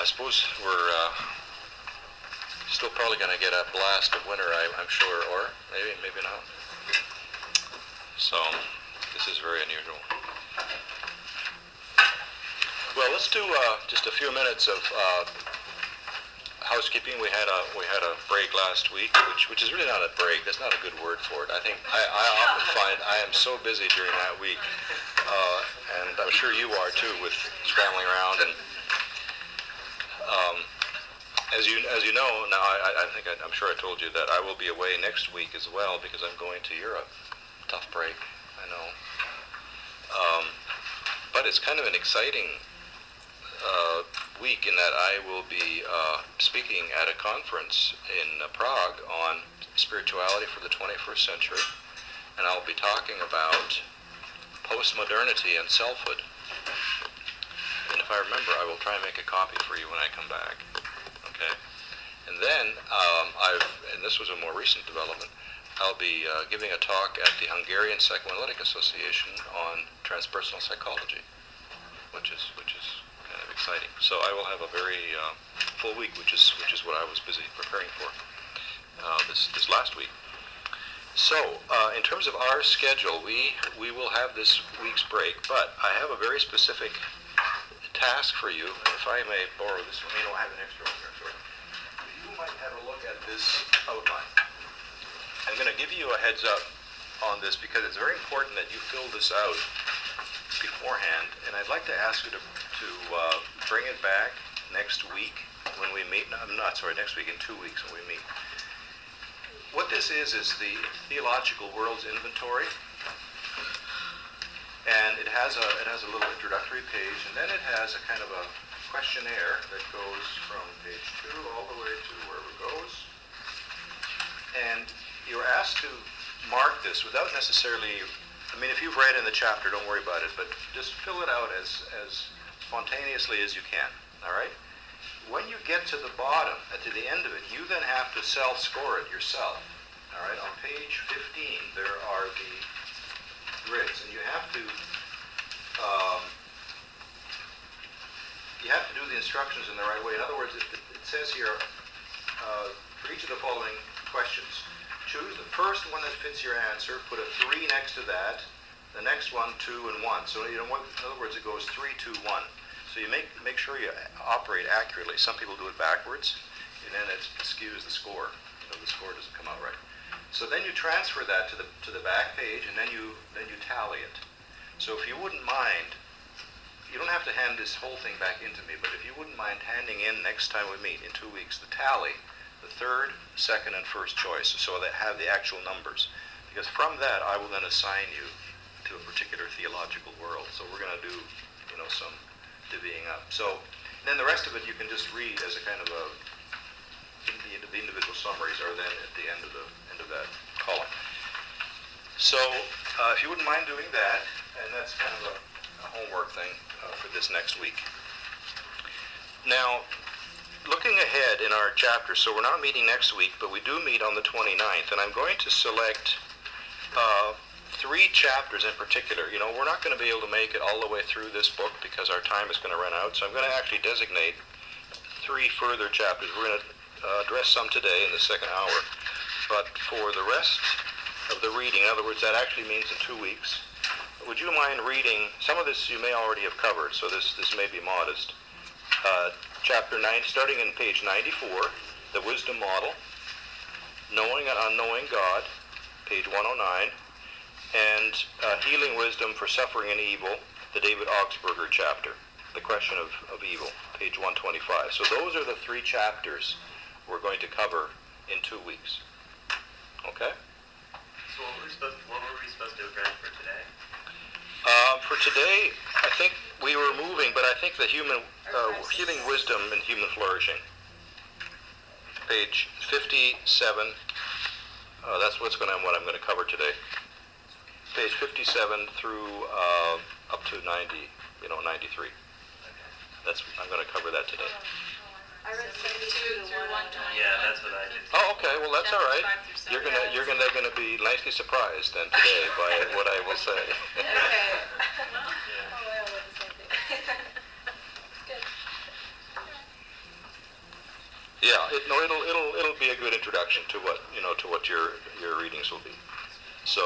suppose we're still probably going to get a blast of winter, I'm sure, or maybe not. So this is very unusual. Well, let's do just a few minutes of housekeeping. We had a break last week, which is really not a break. That's not a good word for it. I think I often find I am so busy during that week, and I'm sure you are too, with scrambling around. And as you know now, I'm sure I told you that I will be away next week as well because I'm going to Europe. Tough break, I know. But it's kind of an exciting week in that I will be speaking at a conference in Prague on spirituality for the 21st century, and I'll be talking about postmodernity and selfhood. And if I remember, I will try and make a copy for you when I come back. Okay. And then and this was a more recent development, I'll be giving a talk at the Hungarian Psychoanalytic Association on transpersonal psychology, which is kind of exciting. So I will have a very full week, which is what I was busy preparing for this last week. So in terms of our schedule, we will have this week's break, but I have a very specific task for you. If I may borrow this one, I have an extra one here. Sorry. You might have a look at this outline. I'm going to give you a heads up on this because it's very important that you fill this out beforehand, and I'd like to ask you to bring it back next week when we meet. Next week, in 2 weeks when we meet. What this is the Theological Worlds Inventory, and it has a little introductory page, and then it has a kind of a questionnaire that goes from page 2 all the way to wherever it goes, and you're asked to mark this without necessarily, if you've read in the chapter, don't worry about it, but just fill it out as spontaneously as you can, all right? When you get to the bottom, to the end of it, you then have to self-score it yourself, all right? On page 15, there are the grids, and you have to do the instructions in the right way. In other words, it says here, for each of the following questions, choose the first one that fits your answer, put a 3 next to that, the next one 2 and 1. So in other words, it goes 3, 2, 1. So you make sure you operate accurately. Some people do it backwards, and then it skews the score. The score doesn't come out right. So then you transfer that to the back page, and then you tally it. So if you wouldn't mind, you don't have to hand this whole thing back into me, but if you wouldn't mind handing in next time we meet in 2 weeks the tally, the third, second, and first choice, so that have the actual numbers. Because from that, I will then assign you to a particular theological world. So we're going to do, some divvying up. So then the rest of it you can just read as a kind of the individual summaries are then at the end of that column. So if you wouldn't mind doing that, and that's kind of a homework thing for this next week. Now, looking ahead in our chapter, so we're not meeting next week, but we do meet on the 29th, and I'm going to select 3 chapters in particular. We're not going to be able to make it all the way through this book because our time is going to run out, so I'm going to actually designate 3 further chapters. We're going to address some today in the second hour, but for the rest of the reading, in other words, that actually means in 2 weeks, would you mind reading, some of this you may already have covered, so this may be modest. Chapter 9, starting in page 94, the wisdom model, knowing and unknowing God, page 109, and healing wisdom for suffering and evil, the David Augsburger chapter, the question of evil, page 125. So those are the 3 chapters we're going to cover in 2 weeks. Okay? So what were we supposed to address for today? For today, I think we were moving, but I think the healing wisdom and human flourishing. Page 57. That's what I'm going to cover today. Page 57 through up to 93. I'm going to cover that today. I read 72 through 120. Yeah, that's what I did. Oh, okay. Well, that's all right. You're gonna be nicely surprised then today by what I will say. Okay. Oh, well, that's the same thing. Good. Yeah, it'll be a good introduction to what your readings will be. So,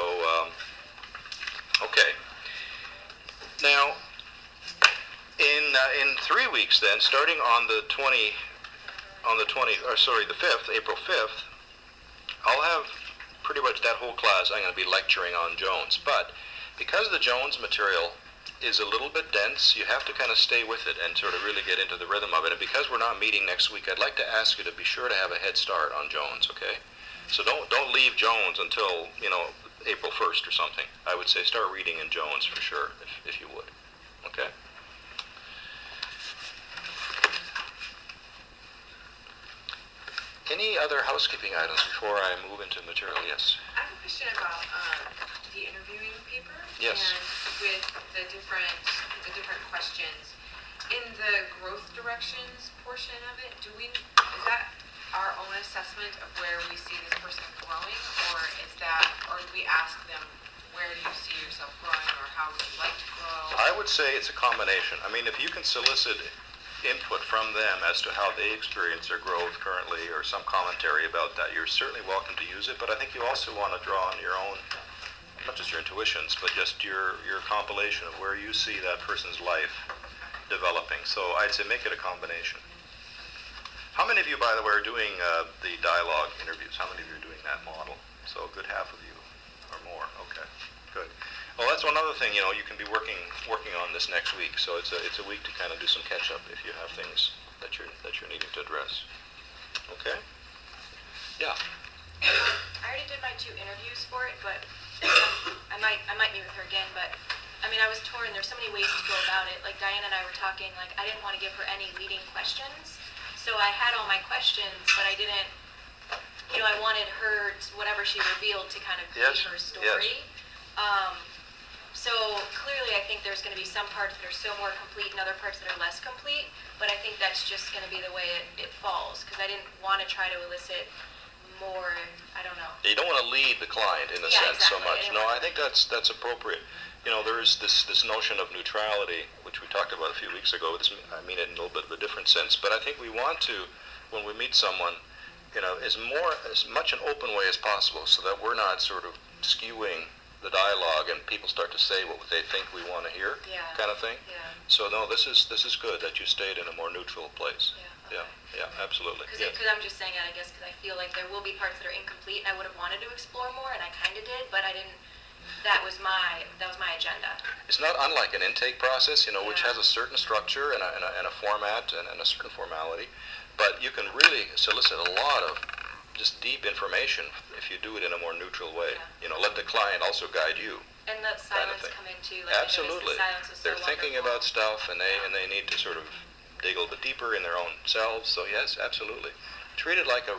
okay. Now, in 3 weeks, then, starting on the 5th, April 5th, I'll have pretty much that whole class. I'm going to be lecturing on Jones, but because the Jones material is a little bit dense, you have to kind of stay with it and sort of really get into the rhythm of it. And because we're not meeting next week, I'd like to ask you to be sure to have a head start on Jones, okay? So don't leave Jones until, April 1st or something. I would say start reading in Jones for sure, if you would, okay? Any other housekeeping items before I move into material? Yes. I have a question about the interviewing paper. Yes. And with the different questions. In the growth directions portion of it, is that our own assessment of where we see this person growing, or do we ask them, where do you see yourself growing, or how would you like to grow? I would say it's a combination. I mean, if you can solicit input from them as to how they experience their growth currently, or some commentary about that, you're certainly welcome to use it, but I think you also want to draw on your own, not just your intuitions, but just your compilation of where you see that person's life developing. So I'd say make it a combination. How many of you, by the way, are doing the dialogue interviews? How many of you are doing that model? So a good half of you or more. Okay, good. Well, that's one other thing. You can be working on this next week. So it's a week to kind of do some catch up if you have things that you're needing to address. Okay. Yeah. I already did my 2 interviews for it, but I might meet with her again. But I mean, I was torn. There's so many ways to go about it. Like Diane and I were talking. Like I didn't want to give her any leading questions, so I had all my questions, but I didn't. I wanted her, whatever she revealed, to kind of be her story. Yes. So clearly, I think there's going to be some parts that are so more complete and other parts that are less complete. But I think that's just going to be the way it falls, because I didn't want to try to elicit more. I don't know. You don't want to lead the client in a sense exactly. so much. No, I think that's appropriate. There is this notion of neutrality, which we talked about a few weeks ago. I mean it in a little bit of a different sense, but I think we want to, when we meet someone, as much an open way as possible, so that we're not sort of skewing the dialogue and people start to say what they think we want to hear, kind of thing. Yeah. So no, this is good that you stayed in a more neutral place. Yeah. Yeah, absolutely. Because I'm just saying it, I guess, because I feel like there will be parts that are incomplete, and I would have wanted to explore more, and I kind of did, but I didn't. That was my agenda. It's not unlike an intake process, which has a certain structure and a format and a certain formality, but you can really solicit a lot of just deep information if you do it in a more neutral way. Let the client also guide you. And let silence come in too. Like Absolutely. They're thinking about stuff, and they need to sort of dig a little bit deeper in their own selves. So yes, absolutely. Treat it like a